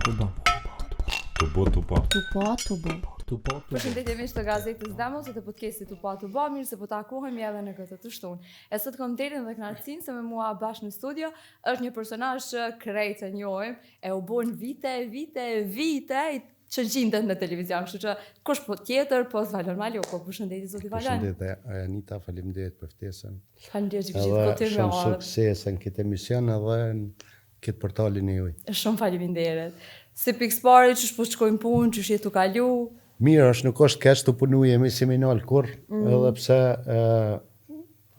Përshëndetje miq të gazetës Demos dhe të podcastit Tupa. Mirë se po takohemi edhe në këtë të shtunë. E sot kam nderin dhe kënaqësinë se me mua bashkë në studio është një personazh që krejt e njohim, e u bën vite që gjendet në televizion, kështu që kush po tjetër po Valon Maloko. Përshëndetje zoti Valon. Përshëndetje Anita, faleminderit për ftesën. Faleminderit që gjithë kohën Shumë sukses në këtë emision edhe në këtë portalin e juaj. Shumë faleminderit. Si pikspari që po shkojnë punë, që jetu kalu? Mirë, është nuk është keq të punujemi seminal kur, edhe pse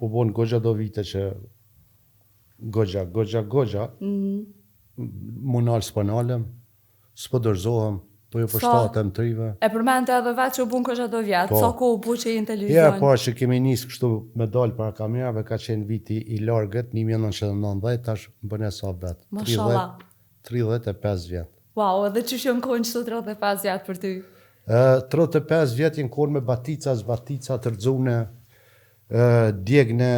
u bon goxha do vite që goxha, munal s'panalem, s'po dorzohem, po ju përshtatem trive. E përmente edhe vetë që u bun goxha do vjetë, Po. sa ko u bu që i në televizion? Ja, po që kemi nisë kështu me dalë para kamerave, ka qenë viti i largët, 1990, tash më bëne sa vetë. Mashallah. 35 vjetë. Wow, edhe që shumë kohën qëto 35 vjetë për ty? 35 vjetë jenë kohën me batica të rëzune, djegne,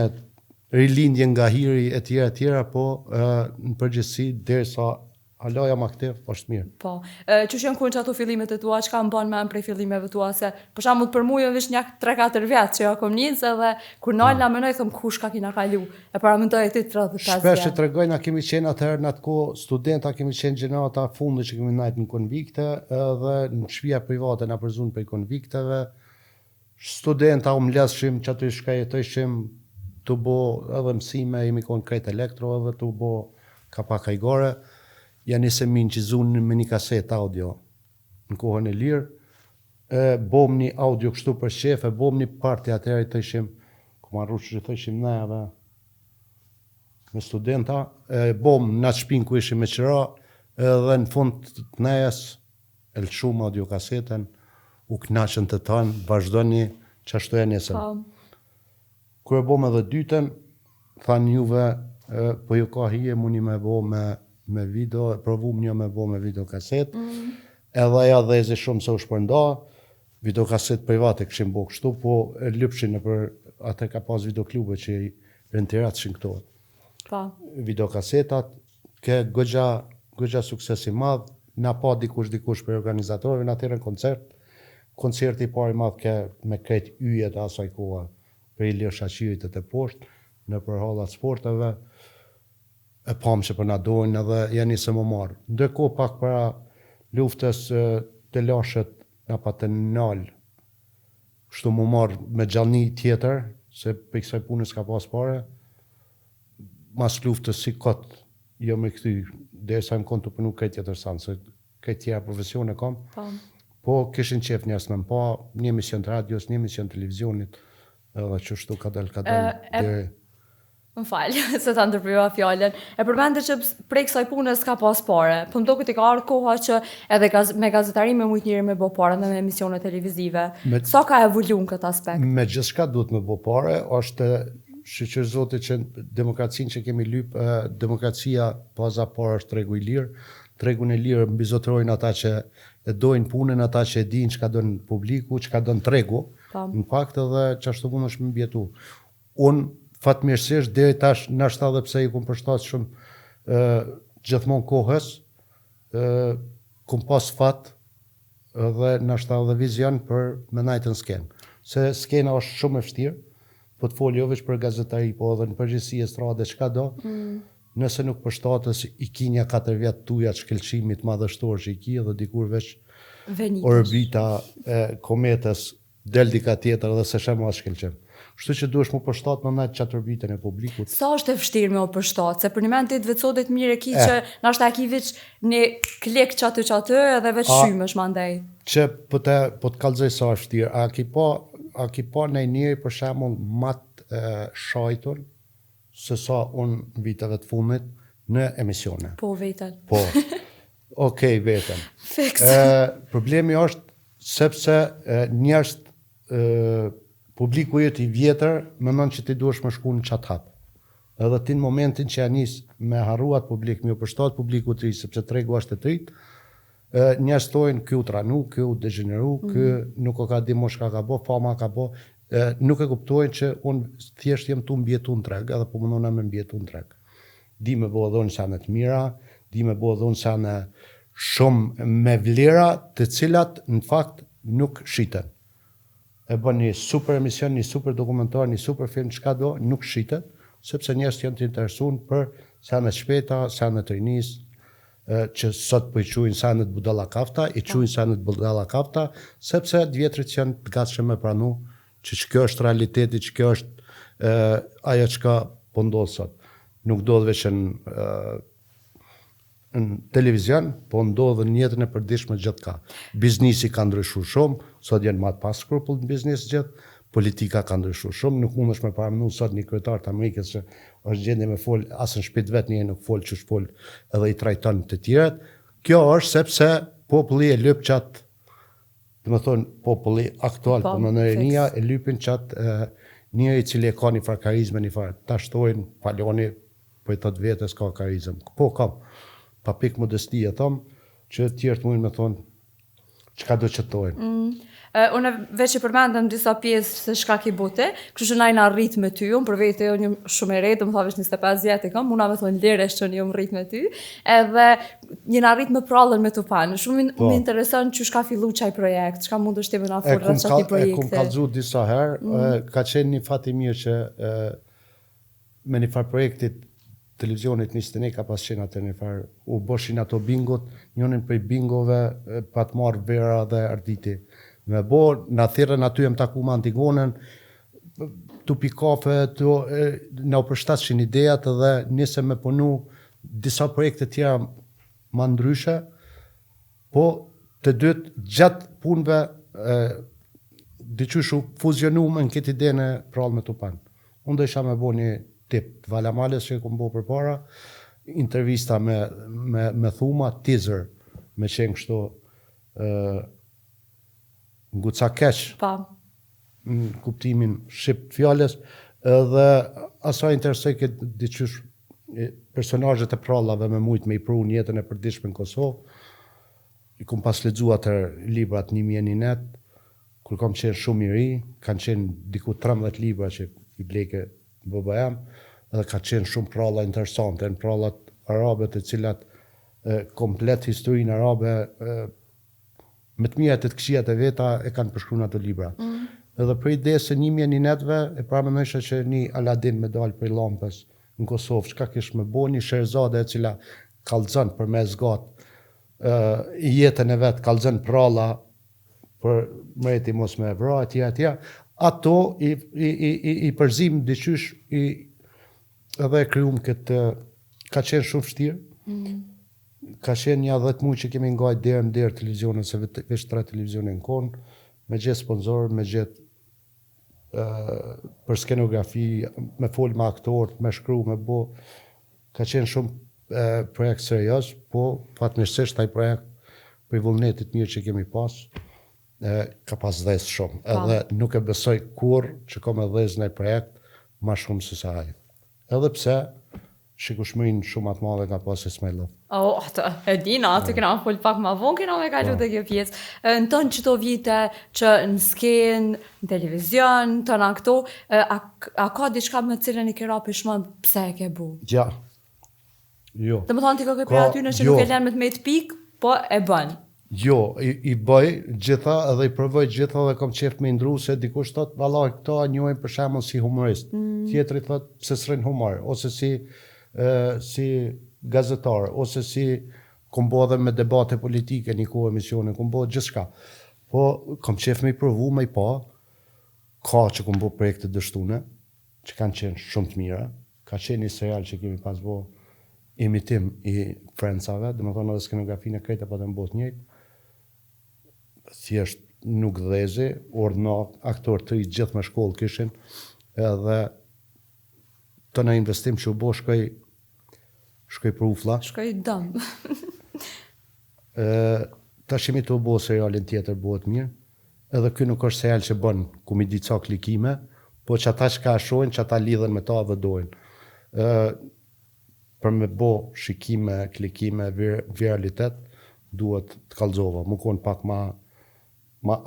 rilindje nga hiri e tjera, po në përgjithësi, derisa hala jam aktiv, është mirë. Po, që shumë kohën që ato fillimet e tua, që ka më banë me prej fillimeve tua, se për shembull për mu jo vish një 3-4 vjetë që jo kom njënës edhe kur nalë menoj thëmë kush ka kina kalu, e para mëndoj e ti 35 vjetë. Shpesh e të regojnë, a kemi qenë atëherë në atë kohë studenta, kemi qenë gjenata fundi që kemi najtë në konvikte, edhe në shpia private në përzunë për konvikteve, studenta u mleshim që aty shka jetojshim të bo edhe mësime, jemi konë krejt elektro edhe të bo kapak hajgore, janë nisë minë që zunë me një kaset audio në kohën e lirë, bom një audio kështu për shefe, bom një parti atëherë të ishim, ku marru që të ishim ne edhe me studenta, bom në atë shpinë ku ishim me qëra, edhe në fund të nejes, e lëshum audio kasetën, u knaqën të tanë, vazhdoni që ashtu e njësën. Kër e bom edhe dytën, thanë juve, po ju ka hije, muni me bo me video, provum një me bo me video kaset, edhe ja dhezi shumë se u shpërnda, video kaset private këshim bo kështu, po lypshin në për atë ka pas videoklube që i rentirat shinktohet. Video kasetat, ke gëgja suksesi madh, na pa dikush për organizatorëve, në atyre në koncerti i pari madh ke me krejt yjet asaj koha, për Ilir Shaqirit e të poshtë, në për hallat sporteve, e pamë që për na dojnë edhe janë njëse më marë. Ndërkohë pak para luftës të lashet nga pa të nalë, kështu më marë me gjallni tjetër, se për kësaj punës ka pas pare, mas luftës si kotë, jo me këty, derisa më konë të punu këtë tjetër sanë, se këtë tjera profesione kam, po kishin qef njës me më pa, një emision të radios, një emision të televizionit, edhe që shtu ka del deri. Më falë, se ta ndërpryva fjallën. E përmende që prej kësaj punës ka pas pare, për më do këtë i ka ardhë koha që edhe me gazetari me mujtë njëri me bo pare dhe me emisione televizive. Sa ka evolu në këtë aspekt? Me gjithë shka duhet me bo pare, është shqyqër zote që demokracinë që kemi lypë, demokracia paza pare është tregu i lirë, tregun e lirë mbizotërojnë ata që e dojnë punën, ata që e dinë që ka dojnë publiku, që ka dojnë tregu, në fakt edhe që ashtu mund është me mbjetu. Unë fatmirësisht, deri tash nashta edhe pse i kum përshtat shumë gjithmonë kohës, kum pas fat edhe nashta edhe vizion për me najtën skenë. Se skena është shumë e vështirë, po të folë jo veç për gazetari, po edhe në përgjithësi estrade çka do, nëse nuk përshtatës i ki një 4 vjetë tuja të shkelqimit madhështor që i ki, edhe dikur veç orbita kometës del dika tjetër edhe se shemë atë shkelqim. Kështu që duhesh mu përshtat në najtë qatë orbitën e publikut. Sa është e vështirë me o përshtat? Se për një mend të vetësodet mirë e ki që nashta e ki veç një klik qatë edhe veç shymësh mandej. Që po të kalzoj sa është vështirë, a ki pa në njëri për shemull matë shajtur se sa unë viteve të fundit në emisione. Po, vetën. Po, okej, vetën. Fiks. Problemi është sepse njerëz publiku jetë i vjetër, më nënë që ti duesh më shku në qatë hapë. Edhe ti në momentin që janis me harruat publik, me u përshtat publiku të ri, sepse tregu është të trit, njerëz tojnë kjo u tranu, kjo u degeneru, kjo nuk o ka di mosh ka bo, fama ka bo, nuk e kuptojnë që unë thjesht jem tu mbjetu në treg, edhe po mundona me mbjetu në treg. Di me bo edhe unë sa në të mira, di me bo edhe unë sa në shumë me vlera të cilat në fakt nuk shiten. E bën një super emision, një super dokumentar, një super film, çka do, nuk shitet, sepse njerëzit janë të interesuar për sene shpeta, sene të rinis, që sot po i quajnë senet budalla kafta, i quajnë senet budalla kafta, sepse vjetrit janë të gatshëm me pranu që kjo është realiteti, që kjo është ajo çka po ndodh sot. Nuk ndodh veç në televizion, po ndodhë në jetën e përditshme gjithka. Biznisi ka ndryshuar shumë, sot janë më të pa skrupull në biznes gjithë, politika ka ndryshuar shumë, nuk mundesh me paramenu sot një kryetar të Amerikës që është gjendje me fol as në shtëpi vet një nuk fol ç'është fol edhe i trajton të tjerët. Kjo është sepse populli e lyp çat, do të thonë populli aktual po në rinia e lypin çat njëri i cili e ka një far karizme, një far ta shtojnë, paloni po i thot vetes ka karizëm. Po kam pa pik modesti e thom që tjerë të mundin me thonë çka do që thojnë. Unë veç i përmendëm disa pjesë se shka ki bote, kështu që najna rrit me ty, unë për vete unë jam shumë e rejtë, më thavesh 25 vjetë e kam, muna me thonë liresh që unë jam rrit me ty, edhe njëna rrit me prallën me të panë, shumë më intereson që shka fillu qaj projekt, shka mund është të më na forë rrët qati projekte. E kum kalzu disa herë, ka qenë një fati mirë që me një farë projektit televizionit 21 ka pas qenë atë një farë, u boshin ato bingot, njënin prej bingove pa të marrë vera dhe arditi. Me bo, në thirën aty e më taku më Antigonën, tu pi kafe, në përshtatshin idejat dhe nise me punu disa projekte tjera ma ndryshe, po të dytë gjatë punve diqyshu fuzionu me në këtë ide në prallë me Tupan. Unë do isha me bo një tip, Valamales që kom bo për para, intervista me thuma, teaser, me qenë kështu nguca keq në kuptimin shqip fjales edhe asa interesoj këtë diqysh personazhet e prallave me mujt me i pru në jetën e përditshme në Kosovë. I kom pas lexu atër librat 1001 net, kur kom qenë shumë i ri, kanë qenë diku 13 libra që i bleke baba jam, edhe ka qenë shumë pralla interesante, në prallat arabe të cilat komplet historinë arabe me të mirat e të këshijat e veta e kanë përshkruar ato libra. Edhe për ide se 1001 netve e paramendojsha që një Aladin me dalë prej lampës në Kosovë, çka kish me bo një Sherzade e cila kallëzon për me zgat jetën e vet, kallëzon pralla për mreti mos me vra atje. Ato i përzim diqysh edhe e kryum këtë ka qenë shumë vështirë. Ka qenë një 10 muaj që kemi ngajt derë në derë televizionin, se veç 3 televizionin në konë, me gjithë sponsor, me gjithë për skenografi, me fol me aktorët, me shkru, me bo. Ka qenë shumë projekt serios, po fatmirësisht taj projekt për i vullnetit mirë që kemi pas, ka pas dhes shumë. Edhe nuk e besoj kur që ka me dhes në projekt ma shumë se sa ajo. Edhe pse, shikueshmërinë shumë atë madhe ka pas Ismailov. E dina, aty kena fol pak ma vonë, kena me kalu të kjo pjesë. Në tonë qëto vite që në skenë, në televizion, të në këto, a ka diçka me cilën i kera pishman pse e ke bu? Ja, jo. Dhe më thonë ti ka për aty në që nuk e lenë me të pikë, po e bën. Jo, i bëj gjitha edhe i provoj gjitha dhe kom qef me ndru se dikush thot, valla këto njojnë për shembull si humorist. Tjetri thot pse s'rrin humor, ose si gazetar, ose si kom bo dhe me debate politike një kohë emisione, kom bo gjithçka. Po kom qef me i provu, me i pa, ka që kom bo projekte dështune, që kanë qenë shumë të mira, ka qenë një serial që kemi pas bo imitim i Friendsave, dhe më thonë edhe skenografinë e krejta pa të mbot njëjtë, thjesht nuk dhezi, ordna aktor të i gjithë me shkollë kishin, edhe të në investim që u bo shkoj për ufla. Shkoj dëm. Ta shimi të u bo serialin tjetër bëhet mirë, edhe kjo nuk është serial që bën ku mi di ca klikime, po që ata që ka shojnë, që ata lidhen me ta dhe dojnë. Për me bo shikime, klikime, viralitet, duhet të kallëzova. Më konë pak ma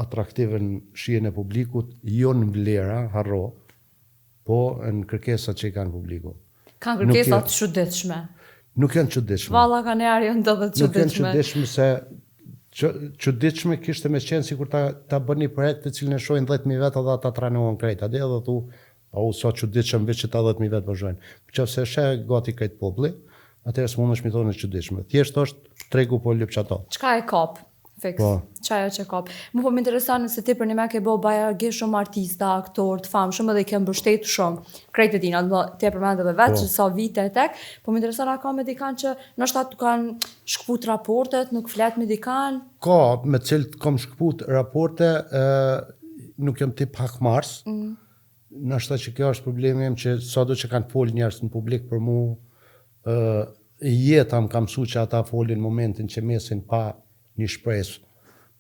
atraktive në shijen e publikut, jo në vlera, harro, po në kërkesat që i kanë publiku. Kanë kërkesat shudetshme. Nuk janë çuditshme. Valla kanë erë ndodhet Nuk janë çuditshme. çuditshme se çuditshme kishte me qenë sikur ta bëni projekt të cilin e shohin 10.000 vetë dhe ata trajnohen krejt. Atje edhe thu, au sa çuditshëm veç që ta 10.000 vetë vazhdojnë. Nëse sheh gati krejt populli, atëherë s'mundesh mi thonë çuditshme. Thjesht është tregu po lyp çato. Çka e kap? Fix. Po. Çaja që kap. Mu po më intereson se ti për një me ke bo bajarge shumë artista, aktor, të famshëm edhe i ke mbështetur shumë. Krejt e tina, ti e përmend edhe vetë Po. që sa vite e tek, po më intereson a ka me dikan që ndoshta tu kanë shkput raportet, nuk flet me dikan. Ka me cilët kom shkput raporte, nuk jam tip hakmars. Nështë që kjo është problemi im që sado që kanë fol njerëz në publik për mu, jeta më ka mësu që ata folin momentin që mesin pa një shpresë,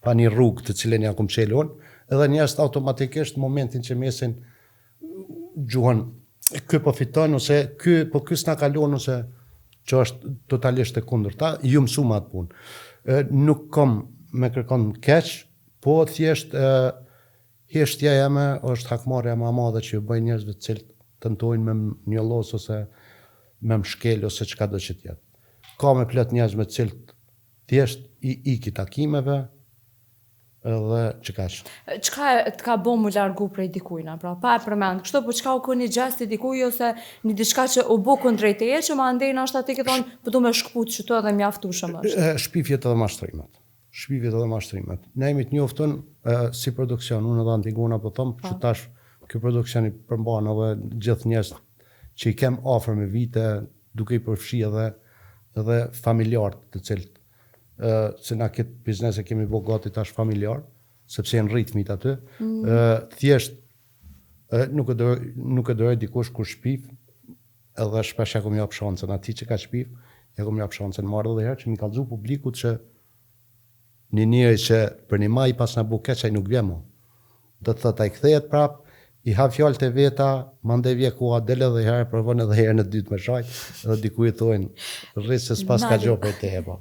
pa një rrugë të cilën ja kom qelon, edhe njerëz automatikisht në momentin që mesin gjuhën, ky po fiton ose ky s'na kalon ose që është totalisht e kundërta, ju mësuma atë punë. Nuk kom me kërkon keq, po thjesht heshtja jeme është hakmarrja më e madhe që ju bëjnë njerëzve të cilët tentojnë me njollos ose me mshkel ose çka do që tjetë. Ka me plot njerëz me të cilët thjesht i iki takimeve edhe që kaq. Çka të ka bo më largu prej dikujna, pra pa e përmend. Kështu po çka u koni gjesti dikuj ose një diçka që u bë kundrejt teje që ma ndej ndoshta ti ke thonë po du me shkput që to edhe mjaftueshëm është. Shpifjet edhe mashtrimet. Shpifjet edhe mashtrimet. Ne jemi të njoftën si produksion, unë edhe Antigona po them që tash ky produksion i përmban edhe gjithë njerëz që i kem afër me vite, duke i përfshi edhe familjarët të cilët se na këtë biznes e kemi bo gati tash familjar, sepse janë ritmit aty, thjesht nuk e dëroj dikush kur shpif, edhe shpesh ja kom jap shancën atij që ka shpif, ja kom jap shancën marrë edhe herë që mi kallëzu publikut që një njeri që për një maj pas na bu keq ai nuk vjen më. Do të thotë ai kthehet prap, i ha fjalët e veta, mandej vje ku a del edhe herë, provon edhe herën e dytë me shajt, edhe diku i thonë rrit se s'pas ka gjë për te po.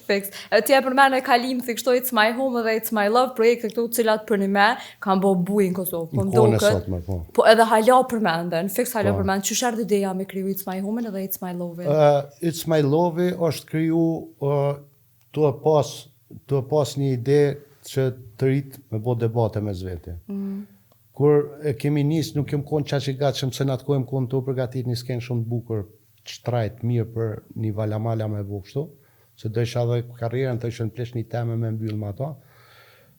Fix. Ti e përmend e Kalim thik kështu It's My Home dhe It's My Love, projekte këtu të cilat për një me kanë bo bujë në Kosovë. Po mdoket. Po edhe hala përmenden, fix hala përmend. Çu erdhi ideja me kriju It's My Home edhe It's My Love? It's My Love është kriju tu pas një ide që të rit me bo debate me zvete. Kur e kemi nis nuk kem kon çaq i gatshëm se na të kohëm kon të përgatit një skenë shumë të bukur, shtrajt mirë për një valamala me bu kështu. Se do isha dhe karrierën të ishën plesh një teme me mbyll me ato.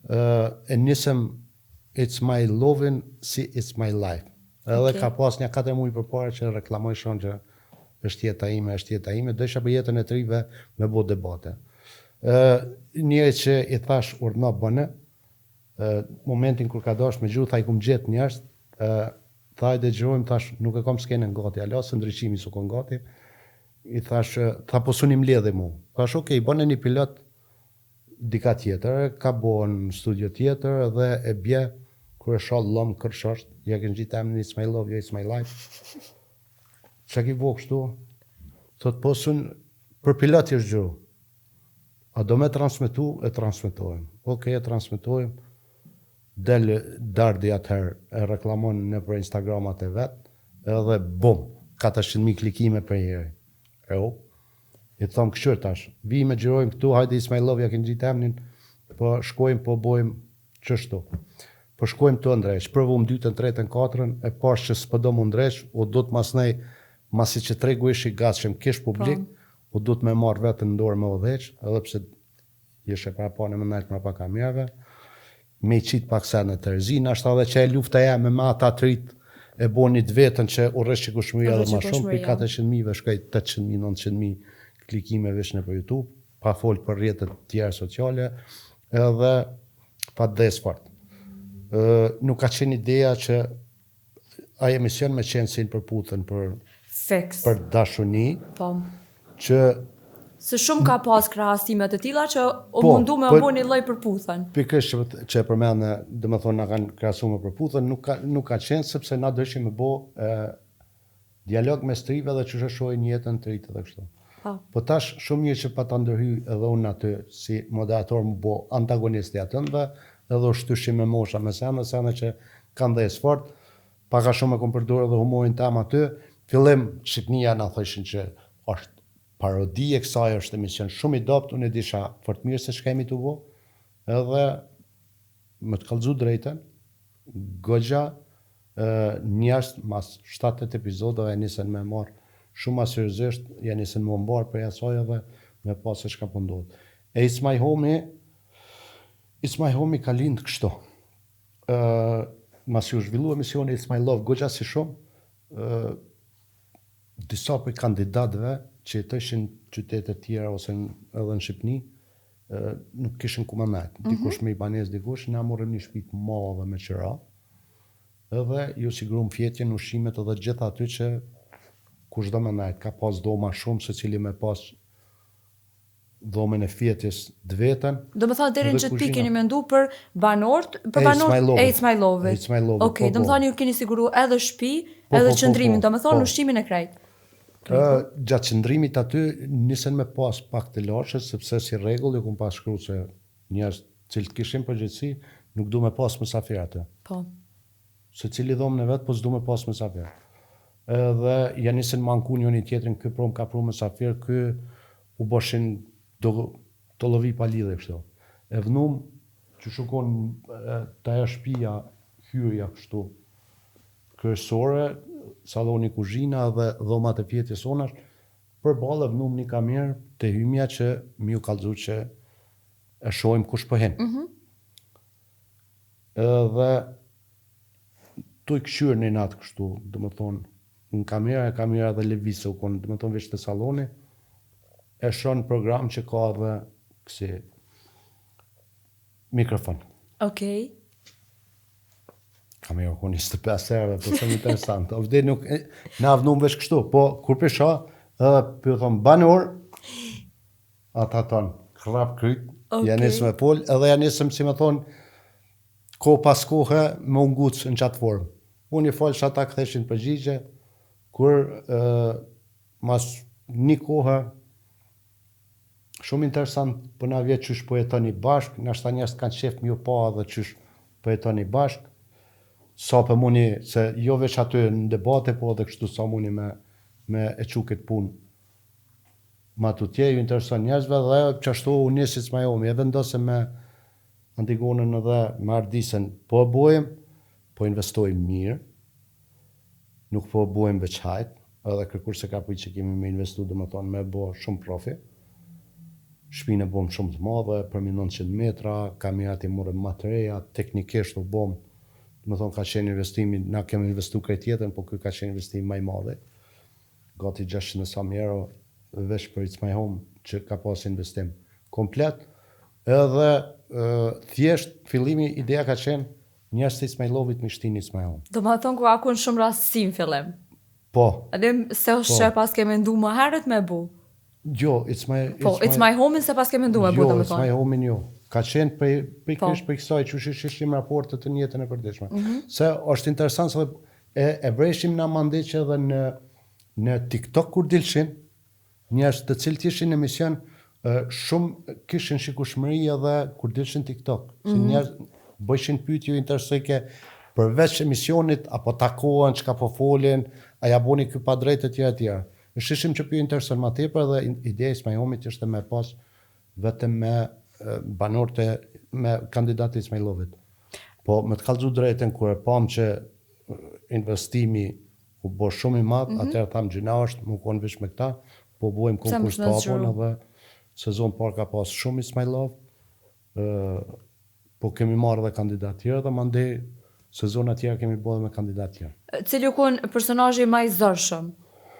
E nisëm It's My Lovin si It's My Life. Edhe ka pas një 4 muaj përpara që reklamoj shumë që është jeta ime, do isha për jetën e të rive me bo debate. Njëri që i thash urdhno bëne, momentin kur ka dash me gjuhë, tha i kum gjetë njerëz, tha i dëgjojmë, thash nuk e kom skenën gati, alo së ndryqimi su kon gati, i thash, tha po suni mledhe mu. Thash, okej, bëne një pilot dika tjetër, ka bon studio tjetër dhe e bje, kur e shall lom kërshosht, ja kënë gjitë emnin It's My Love, It's My Life. Qa ki bo kështu? Thot, po sun, për pilot jeshtë gjuhë. A do me transmitu, e transmitojmë. Okej, e transmitojmë. Del dardi atëherë, e reklamon në për Instagramat e vetë, edhe bum, 400.000 klikime për njëri. I thomë këshur tash, vi me gjërojmë këtu, hajde It's My Love, ja kënë gjitë emnin, po shkojmë, po bojmë qështu. Po shkojmë të ndresh, provum 2, 3, 4, e pash që s'pëdo më ndresh, o do të masnej, masi që tregu ishi gatshëm kish publik, o do të me marrë vetën në dorë me odheq, edhe pse jeshe pra pane me naltë pra pa kamerave, me i qitë pak se në të rëzina, ashtë edhe që e lufta ja me ata të rritë, e bonit vetën që u rresh që kushmëria dhe ma shumë, për 400.000 shkaj 800.000, 900.000 klikime vesh në për YouTube, pa folë për rjetët tjerë sociale, edhe pa des fort. Nuk ka qenë ideja që ai emision me qenë si në përputhën për dashuni, që se shumë ka pas krahasimet e tilla që o mundu me bo një lloj përputhën. Pikërisht që përmendë, do të thonë na kanë krahasuar me përputhën, nuk ka qenë sepse na dëshim me bë dialog mes trive dhe që shohin jetën të rritë dhe kështu. Po tash shumë mirë që pa ta ndërhy edhe unë aty si moderator më bë antagonisti atëndve, edhe u shtyshim me mosha me sene që kanë dhe fort, paka shumë e kom përdorur edhe humorin tam aty. Fillim Shqipnia na thoshin që është parodi e kësaj është emision shumë i dopt, unë e disha fort mirë se ç'kemi të vo, edhe më të kallëzu drejtën, goxha njerëz mas 7-8 epizodave nisën me marr shumë ma seriozisht, ja nisën më mbar për asaj edhe me pas se çka po ndodh. E It's My Home ka lind kështu. Mas ju zhvillu emisioni It's My Love goxha si shumë, disa për kandidatëve që jetojshin qytete tjera ose edhe në Shqipni, nuk kishin ku më met. Dikush me i banes, dikush, na morëm një shtëpi të madhe me qira, edhe ju sigurum fjetjen, ushimet edhe gjitha aty që kush do me met. Ka pas doma shumë, se cili me pas dhomën e fjetjes të vetën. Do më thënë deri në që ti keni mendu për banorët, It's My Love. Okej, do më thënë ju keni siguru edhe shtëpi, edhe qëndrimin, do më thënë ushimin e krejt. Gjatë qëndrimit aty nisën me pas pak të larshët, sepse si rregull ju kum pas shkruar se njerëz cilët kishin përgjegjësi nuk du me pas mysafir aty. Po. Se cili dhomën e vet, po s'du me pas mysafir. Edhe ja nisën manku njëri tjetrin, ky prom ka pru mysafir, ky u boshin do llovi pa lidhje kështu. E vnum që shukon ta shtëpia hyrja kështu kryesore, salloni kuzhina dhe dhomat e fjetjes sonash, përballë vnum një kamerë te hymja që mi u kallëzu që e shohim kush po hen. Edhe tu i këshyr një natë kështu, dhe më thonë, në kamera dhe levise u konë, dhe më thonë veç të saloni, e shonë program që ka dhe kësi mikrofon. Okej. Kamera ku 25 herë, po shumë interesant. Ovde nuk na vnum veç kështu, po kur pesha, edhe pyet thon banor, ata thon krap kryt, ja nisëm me pol, edhe ja nisëm si më thon ko pas kohe me unguc në qatë formë. Unë i falë që ata ktheshin përgjigje, kur mas një kohë shumë interesant për na vjet qysh po jetoni bashk, nashta njerëz kanë qef më pa edhe qysh po jetoni bashk. Sa për muni, se jo veç aty në debate, po edhe kështu sa muni me e qukit punë. Ma tutje ju intereson njerëzve dhe qashtu u njësit s'ma jomi, e vendose me Antigonën edhe me Ardisen, po e bojmë, po investojmë mirë, nuk po e bojmë veç hajt, edhe kërkur se ka pëj që kemi me investu dhe më thonë me bo shumë profi. Shpinë e bom shumë të madhe, për 900 metra, kamerat i morëm më të reja, teknikisht u bom. Më thonë ka qenë investimi, na kemi investu krejt tjetën, po kjo ka qenë investimi maj madhe. Gati 600 euro veç për It's My Home që ka pas investim komplet. Edhe thjesht fillimi ideja ka qenë njerëz të It's My Love-it me shtin It's My Home. Do më thonë ku akun shumë rastësi në fillim. Po. Adim se është që pas ke mendu më herët me bu. Jo, It's My Home-in se pas ke mendu me bu, do më thonë. Jo, It's My Home-in jo. Ka qenë pikërisht për kësaj që shishim raportet të njëtën e përditshme. Se është interesant se e vreshim na mandej që edhe në TikTok kur dilshin, njerëz të cilët ishin në emision shumë kishin shikueshmëri edhe kur dilshin TikTok. Se njerëz bëjshin pyetje interesante përveç emisionit apo takohen, çka po folin, a ja boni ky pa drejtë etj. Ne shishim që pyetje intereson më tepër dhe ideja e It's My Home-it ishte me pas vetëm me banorët me kandidatë It's My Love-it. Po me të kallëzu drejtën kur e pam që investimi u bë shumë i madh, atëherë tham gjina është, më konë veç me këta, po bojmë konkurs të hapun edhe sezon par ka pas shumë It's My Love, po kemi marrë dhe kandidatë tjerë dhe mandej sezona tjera kemi bërë me kandidatë tjerë. Cili u konë personazhi më i zërshëm?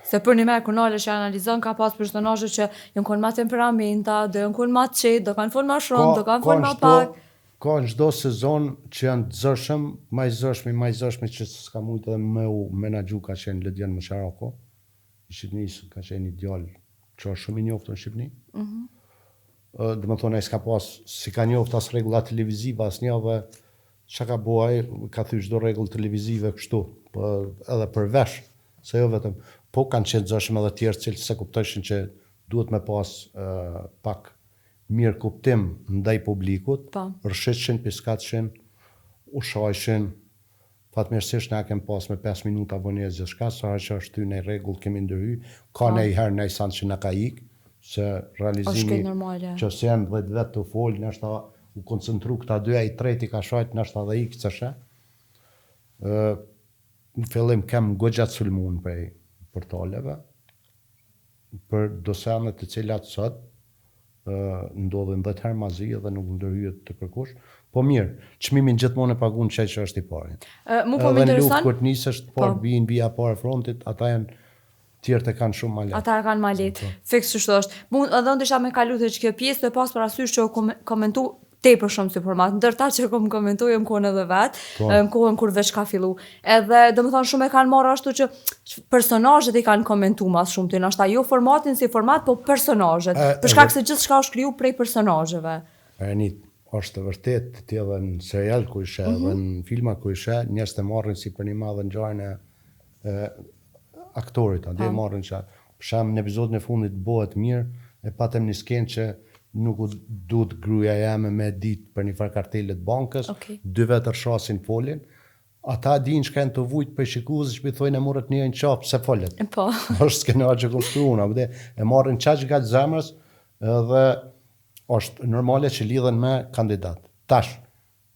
Se për një merë kunale që analizon ka pas personazhe që jënë konë ma temperamenta, do jënë konë ma qetë, do kanë folë ma shumë, do kanë folë ma pak. Ka në çdo sezon që janë të zërshëm, ma i zërshmi që s'ka mujtë edhe me u menagju ka qenë Ledian Mësharako. I Shqipnisë ka qenë ideal që është shumë i njoftë në Shqipni. Dhe më thonë, ai s'ka pas, si ka njoftë as regullat televizive, as një dhe që ka bo ai, ka thy çdo rregull televizive kështu, edhe për vesh, se jo vetëm. Po kanë qenë zërshëm edhe tjerë cilë se kuptojshin që duhet me pas pak mirë kuptim ndaj publikut, rëshitshin, piskatshin, ushajshin, fatmirësisht ne kem pas me 5 minuta vënjes gjithçka, sa që është ty në rregull kemi ndërhy, ka në i herë në i sanë që në ka ik, se Është realizimi shkejt normale. që se janë 10 vetë të folë, nështë u koncentru këta dyja, i treti ka shajt, nështë dhe i këtëshe. Në fillim kem gogjatë sulmun prej portaleve, për dosenet të cilat sot ndodhin 10 herë mazi dhe nuk ndërhyet të kërkush. Po mirë, çmimin gjithmonë e pagun që është i pari. Mu po më Edhe në luftë intereson, kur të nisësh të parë bien vija parë frontit, ata janë tjerët e kanë shumë ma lehtë. ata e kanë ma lehtë. Fiks kështu është. Edhe unë isha me kalu të që kjo pjesë të pas parasysh që komentu tepër shumë si format, ndërta që kom komentuar në kohën edhe vetë, në kohën kur veç ka fillu. Edhe domethënë shumë e kanë marrë ashtu që personazhet i kanë komentuar më shumë ty, ndoshta jo formatin si format, po personazhet. Për shkak se gjithçka është kriju prej personazheve. Renit, është të vërtet të edhe në serial ku ishe, edhe në filma ku ishe, njerëz të marrin si për një madhe ngjarjen e aktorit, ande marrin që për shemb në episodin e fundit bëhet mirë, e patëm një skenë që nuk u duhet gruaja jame me ditë për një farë kartelet bankës, dy vetë rrshasin folin, ata dinë që kanë të vujt për shikues që i thojnë e morët një në qapë se folet. Po. Është skenar që konstruuna, e marrin qaq nga zemrës dhe është normale që lidhen me kandidat. Tash,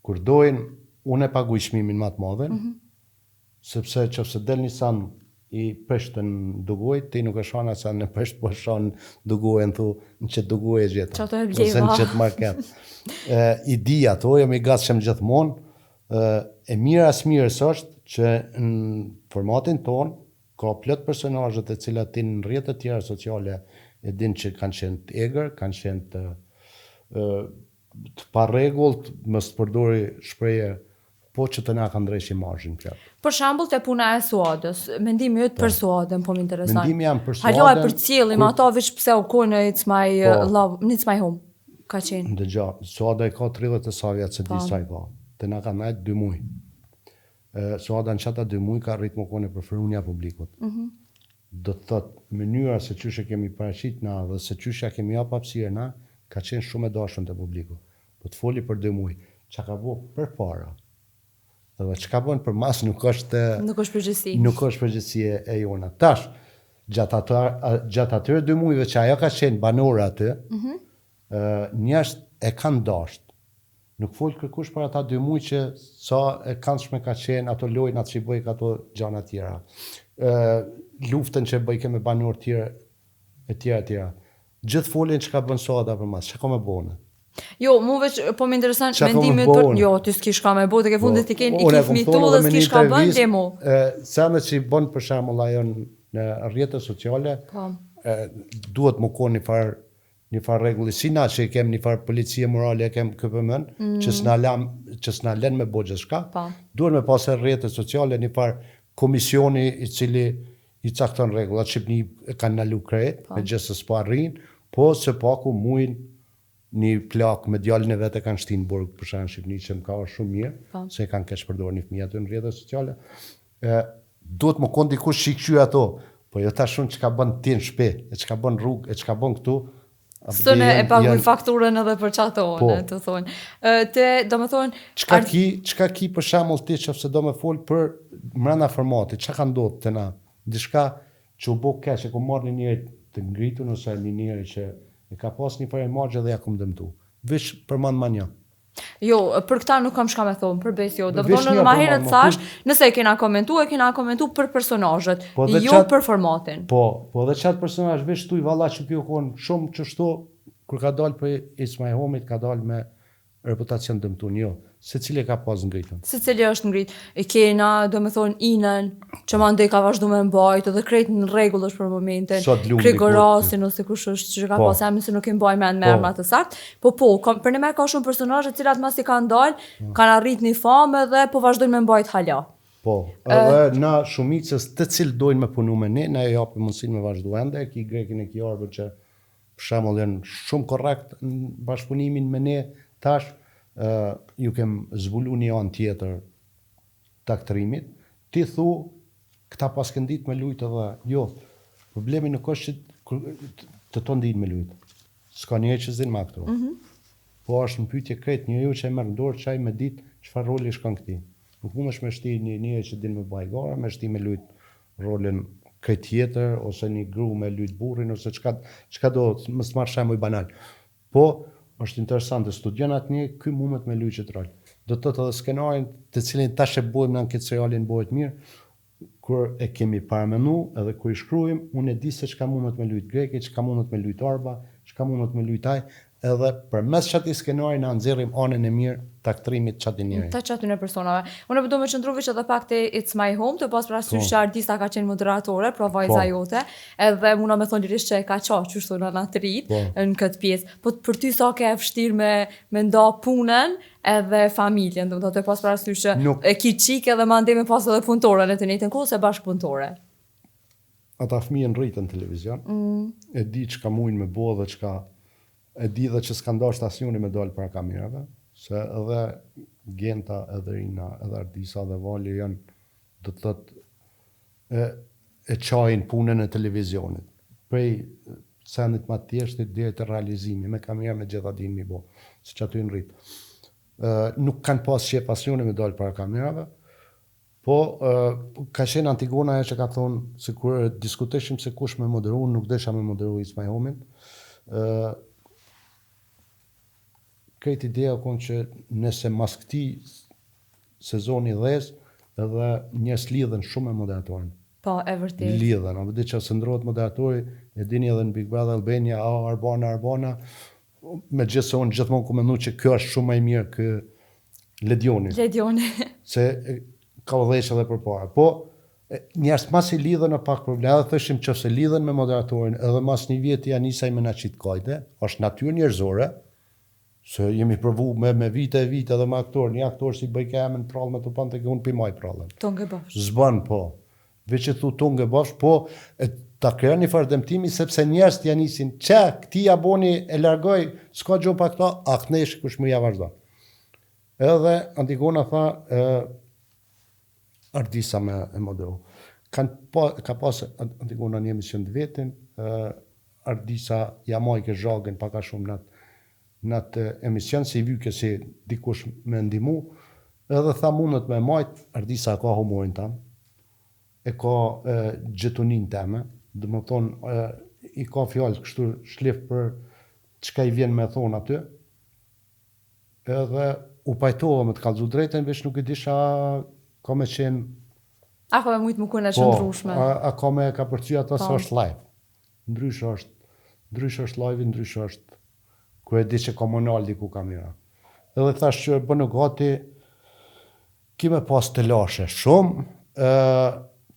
kur dojnë, unë e paguaj çmimin më të madhen, sepse nëse del një san i peshtën dugoj, ti nuk e shon asa në pesht, po shon dugojën thu në që dugoj e gjitha. Qato e bleva. Ose në qëtë market. I di ato, jam i gatshëm gjithmonë, e mirë as mirës është që në formatin ton, ka plot personazhet e cilat ti në rrjetet tjera sociale e din që kanë qenë të egër, kanë qenë të parregullt, mos të përdori shprehje, po që të na kanë ndresh imazhin plot. Për shembull te puna e Suadës, mendimi jot për Suadën po më intereson. Mendimi jam për Suadën. Halo e përcjellim ato veç pse u konë it's my love, it's my home. Ka qenë. Dëgjoj, Suada e ka 30 e sa vjet se di sa i ka. Te na kanë ndajt 2 muaj. Suada në çata 2 muaj ka rrit më kone preferunia publikut. Do të thot mënyra se çysh e kemi paraqit na dhe se çysh ja kemi jap hapësirë na, ka qenë shumë e dashur te publiku. Po të foli për 2 muaj, çka ka bëu përpara. Dhe çka bën për mas nuk është përgjithësi. Nuk është përgjithësi e jona. Tash, gjatë atyre 2 muajve që ajo ka qenë banore aty, njerëz e kanë dashur. Nuk fol kërkush për ata 2 muaj që sa e këndshme ka qenë ato lojnë atë që i bëj ato gjana tjera. Luftën që bëjke me banor tjera e tjera. Gjithë folin që ka bën Suada për mas, që ka me bëne? Jo, mu veç po më intereson mendimi për jo, ti s'kish ka me bëu, te ke fundit ti ke fëmijë dhe s'kish ka bën demo. Sa në që i bën për shembull ajo në rrjetet sociale, duhet më konë një farë rregulli, si na që kemi një farë policie morale, kemi KPM-n, që s'na lën me bëj gjithçka. Duhet me pasë rrjetet sociale një farë komisioni i cili i cakton rregullat, Shqipni e kanë ndalu krejt, me gjithë se s'po arrin, po se paku mujin një plak me djalin e vetë kanë shtinë burg për shkak Shqipni që më ka shumë mirë, se kanë keq përdorur një fëmijë aty në rrjetet sociale. Duhet më kon dikush që i kthy ato, po jo tash shumë çka bën ti në shtëpi, e çka bën rrugë, e çka bën këtu. Sonë e paguaj fakturën edhe për çatonë, të thonë. Te domethënë çka ki për shembull ti nëse do më fol për brenda formatit, çka ka ndodhur te na? Diçka që u bë keq, e ku marrni njëri të ngritur ose një njeri që e ka pas një farë imazhe dhe ja kom dëmtu. Veç përmend manja. Jo, për këta nuk kam shka me thonë, për besë jo. Do thonë më herët thash, nëse e kena komentu për personazhet, jo për formatin. Po edhe çat personazh veç tu i valla që kjo kon shumë çështo kur ka dalë për It's My Home ka dalë me reputacion dëmtun, jo. Secili ka pas ngritën. Secili është ngrit. E kena, domethënë Inën, që mandej ka vazhdu me mbajt, edhe krejt në rregull është për momentin. Krigorasin ose kush është që ka pas emrin se nuk i mbaj mend me emra të saktë. Po, për ne më ka shumë personazhe të cilat mas i kanë dalë, kanë arrit një famë dhe po vazhdojnë me mbajt hala. Po, edhe na shumicës të cilë dojnë me punu me ne, na e japim mundësinë me vazhdu ende, ki Grekin e ki Arbër që për shembull janë shumë korrekt në bashkëpunimin me ne tash. Ju kem zbulu një anë tjetër të aktrimit, ti thu këta pas këndit me lujt edhe jo, problemi nuk është që të të ndin me lujt, s'ka një që zin me aktor, po është në pyetje krejt një ju që e mërë ndorë qaj me dit çfarë roli shkon këti, nuk mund është me shti një që din me bajgara, me shti me lujt rolin këtë tjetër, ose një gru me lujt burrin, ose çka do, më s'marr shembull banal. Po, është interesante, studionat një, ky mundet me lujt që rol. Do të thotë edhe skenarin të cilin tash e bojmë në anketë serialin bëhet mirë, kur e kemi paramenu, edhe kur i shkruajmë, unë e di se çka mundet me lujt greki, çka mundet me lujt arba, çka mundet me lujt aj, edhe përmes çati skenarin na nxjerrim anën e mirë të aktrimit çati njëri. Të çaty në personave. Unë po do me qëndru veç edhe pak te It's My Home, të pas parasysh që Ardisa ka qenë moderatore, pra vajza jote, edhe muna me thonë lirisht që e ka qaqë, qështu në natërit, në këtë pjesë. Po për ty sa ke e vështirë me nda punën edhe familjen, do të pas parasysh që e ki qik edhe ma ndemi pas edhe punëtore në të njëjtën kohë se bashkë punëtore. Ata fëmijën rritën në televizion, e di çka mujnë me bo dhe çka e di dhe që s'ka ndosht asnjëri me dalë para kamerave, se edhe Genta, edhe Rina, edhe Ardisa dhe Vali janë, do të thotë, e çajin punën e televizionit. Prej senit ma tjeshtit deri te realizimi, me kamerë me gjitha din mi bo, se që aty në rritë. Nuk kanë pas që pasioni me dalë para kamerave, po ka qenë Antigona e që ka thonë, se kur diskuteshim se kush me moderu, nuk desha me moderu It's My Home-in, këtë ideja konë që nëse mas këti sezoni dhes, edhe njerëz lidhen shumë me moderatorin. Po, e vërtet. Lidhen, apo di që se ndrohet moderatori, e dini edhe në Big Brother Albania, Arbana, me gjithë se unë gjithmonë ku mendu që kjo është shumë më i mirë kë Ledioni. Se ka udhëheq edhe përpara. Po, njerëz mas i lidhen në pak problem, edhe thëshim që se lidhen me moderatorin, edhe mas një vjet ja nisaj me na qit kajte, është natyrë njerëzore, se jemi provu me vite edhe me aktor, një aktor si bëjke emën prallë me të panë të ke unë pimaj prallën. Tonge bafsh. Zban, po. Veç që thu tonge bafsh, po, ta kreja një farë dëmtimi, sepse njerës t'ja nisin, që, këti ja boni e largoj, s'ka gjo pa këta, aknesh kush më ja vazhdo. Edhe Antigona tha, Ardisa me e moderu. Ka pas Antigona një emision të vetin, Ardisa ja majke zhagën paka shumë në atë emision, se i vyke si dikush me ndimu, edhe tha mundet me majt, Ardisa ka humorin tam, e ka gjetunin teme, dhe më thonë, i ka fjallë kështu shlif për çka i vjen me thonë aty, edhe u pajtova me të kalzu drejten, veç nuk i disha ka me qenë... A ka me mujtë më kune qëndrushme? Po, a ka me ka përcy ato se është live. Ndrysh është live, ndrysh është ku e di që komunal diku kamera. Edhe thash që bënë gati, kime pas të lashe shumë,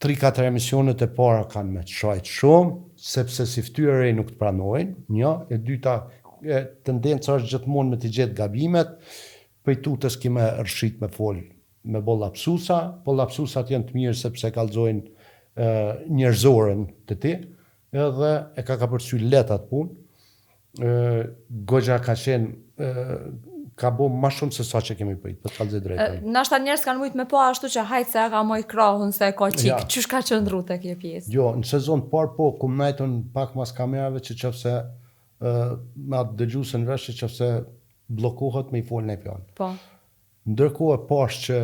3-4 emisionet e para kanë me të shajt shumë, sepse si ftyre nuk të pranojnë, një, e dyta, tendenca është gjithmonë me të gjetë gabimet, pëj tutës kime rëshit me folë me bo lapsusa, po lapsusat janë të mirë sepse kalzojnë njerëzoren të ti, edhe e ka përcy letat punë, Gogja ka qenë, ka bo ma shumë se sa që kemi pëjtë, për të kalzit drejta. Nashta njerës kanë mujtë me po ashtu që hajtë se ka moj krahun, se ka qikë, qysh ka qëndru të kje pjesë? Jo, në sezon të parë po, kum najton pak mas kamerave që qëfse me atë dëgjusën vesh që qëfse blokohet me i folë në fjallë. Po. Ndërkohë e pash që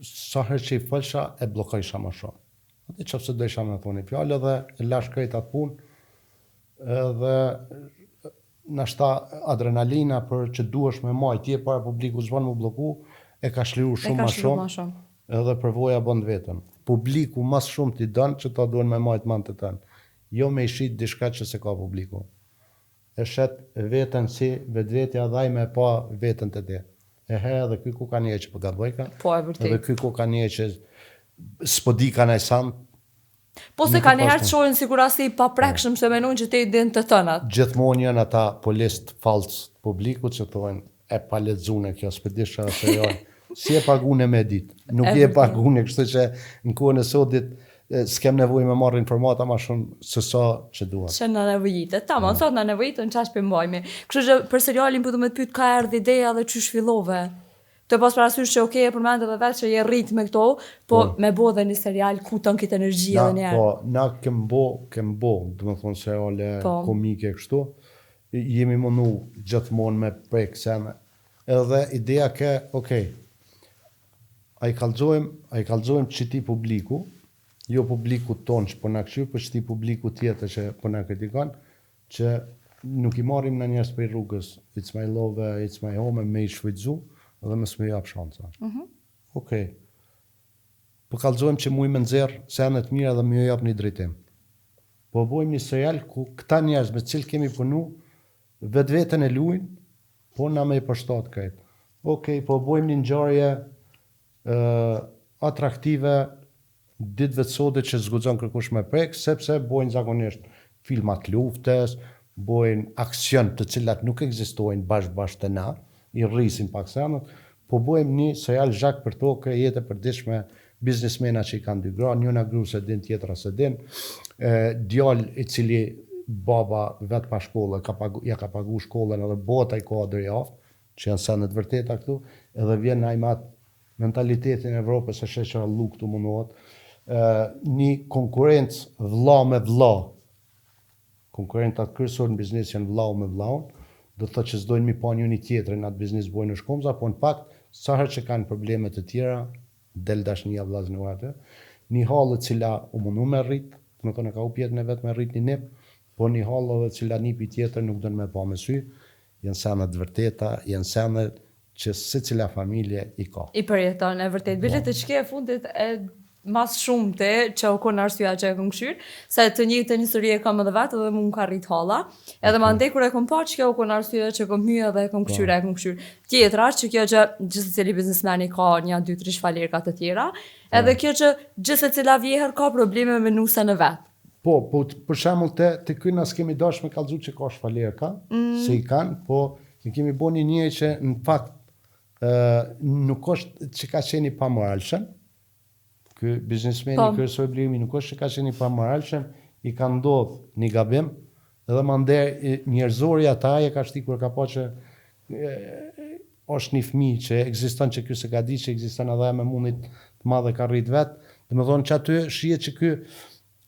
sa herë që i fëlsha, e blokojsha ma shumë. Ati qëfse dojsha me thonë i fjallë edhe e lash krejt atë punë, edhe nashta adrenalina për që duhesh me maj, tje para publiku zban më bloku, e ka shliru shumë ma shumë, edhe përvoja bënd vetën. Publiku mas shumë t'i dënë që ta duen me majt man të tënë. Jo me i shit dishka që se ka publiku. E shet vetën si vetvetja dhaj me pa vetën të te. E he edhe ky ku ka një që për gabojka, edhe ky ku ka një që s'podi ka në sanë. Po se ka njëherë të shojnë sigurasi pa prekshëm se menojnë që te i din të tënat. Gjithmonë janë ata polist falcë publiku që thojnë e pa lexuar kjo spedisha serial. Si e pagune me ditë. Nuk je pagune, kështu që në kohën e sotit s'kem nevojë me marrë informata ma shumë se sa që duhet. Që në nevojitet. Tamam, sot në nevojitet në qash për mbajmi. Kështu që për serialin për du me të pyet ka erdhë ideja dhe që shfilove. Të pas parasysh që okej, e përmendë edhe vetë që je rrit me këto, po me bo dhe një serial ku ton këtë energji edhe njerë. Po, na kem bo, dhe me thonë seriale komike kështu, jemi mënu gjithmonë me prek sene. Edhe ideja ke, okej, a i kalzojmë qiti publiku, jo publiku tonë që po na këshyr, për shti publiku tjetër që po na kritikon, që nuk i marrim në njerëz për rrugës, it's my love, it's my home, me i shfrytzu, dhe më s'me jap shansa. Okej. Po kallëzojmë që mu i me nxerr senet mira dhe më ju jap një drejtim. Po bojmë një serial ku këta njerëz me cilë kemi punu, vetveten e luajnë, po na me i përshtat krejt. Okej, po bojmë një ngjarje atraktive ditëve të sotme që zguxon kërkush me prek, sepse bojnë zakonisht filmat luftës, bojnë aksion të cilat nuk ekzistojnë bashkë të na, i rrisin pak sanët, po bojmë një serial zhak për tokë, jetë e përditshme, biznesmena që i kanë 2 gra, njëna gru se din, tjetra se din, djal i cili baba vetë pa shkollë, ja ka pagu shkollën edhe bota i ka deri aftë, që janë senet vërteta këtu, edhe vjen ai mat mentalitetin e Evropës e sheqë allu këtu mundohet, një konkurencë vlla me vlla, konkurentat kryesor në biznes janë vllau me vllaun, do të thotë që s'dojnë mi pa njëri tjetrin atë biznes bojnë në shkomza, po në fakt sa herë që kanë probleme të tjera, del dashnia vllazën e atë, një hallë e cila u mundu me rrit, do të thonë ka u pjetën e vet me rrit një nip, po një hallë edhe cila nipi tjetër nuk don me pa me sy, janë senet vërteta, janë senet që secila familje i ka. I përjeton e vërtet. Bile të çke e fundit e mas shumëte që u kon arsyeja që e kom këshyr, se të njëjtën histori e kam edhe vetë dhe mu ka rrit halla. Edhe më ndej kur e kom pa që u kon arsyeja që kom hyrë dhe e kom këshyr. Tjetra që kjo që gjithë secili biznesmeni ka 1-2-3 shfalerka të tjera, edhe kjo që gjithë secila vjeher ka probleme me nusën e vet. Po, për shembull te ky na s'kemi dash me kallëzu që ka shfalerka, se i kanë, po ne kemi bënë një që në fakt nuk është që ka qenë i pamoralshëm. Ky biznesmeni kryesor blimi nuk është që ka qenë i pamoralshëm, i ka ndodhur një gabim, edhe mandej njerëzorja ta e ka shtikur ka pa që është një fëmijë që ekziston që ky se ka di që ekziston edhe me mundit të madhe ka rrit vet. Domethënë që aty shihet që ky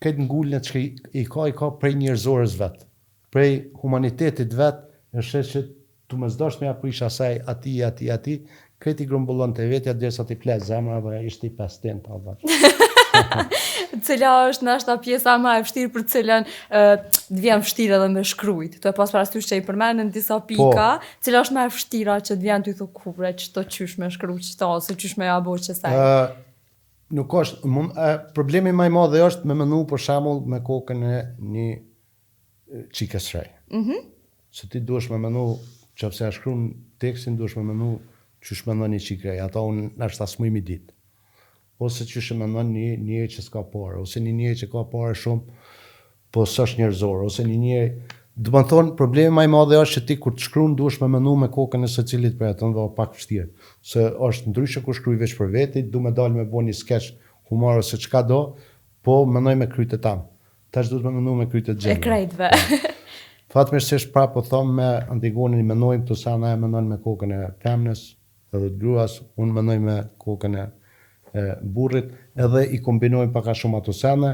këtë ngullën që i ka prej njerëzorës vet, prej humanitetit vet, është që tu më zdosh me aprish asaj ati, këti grumbullon të vetja derisa ti plet zemra dhe ishte i pestin të adha. Cila është nashta pjesa më e vështirë për cilën të vjen vështirë edhe me shkrujt. Tu e pas parasysh që i përmendën disa pika, cila është më e vështira që të vjen ty thu kure, çto qysh me shkrujt çto ose qysh me ja bo që saj. Nuk është, problemi më i madh është me menu për shembull me kokën e një çikës së re. Se ti duhesh me menu nëse ja shkruan tekstin duhesh me menu qysh mendon një çikë, ata unë nashta smujmë ditë. Ose qysh mendon një njeri që s'ka parë, ose një njeri që ka parë shumë, po s'është njerëzor, ose një njeri, do të thonë problemi më i madh është që ti kur të shkruan duhesh me menu me kokën e secilit për atë, do pak vështirë. Se është ndryshe kur shkruaj veç për veti, du me dalë me bëni sketch humor ose çka do, po mendoj me kryet e tam. Tash duhet me menu me kryet e gjendjes. E krejtve. Fatmirësisht prapë po them me Antigonin i mendojmë këtu sa na e mendon me kokën e femnës edhe të gruas, unë mendoj me kokën e burrit, edhe i kombinojmë pak a shumë ato sene,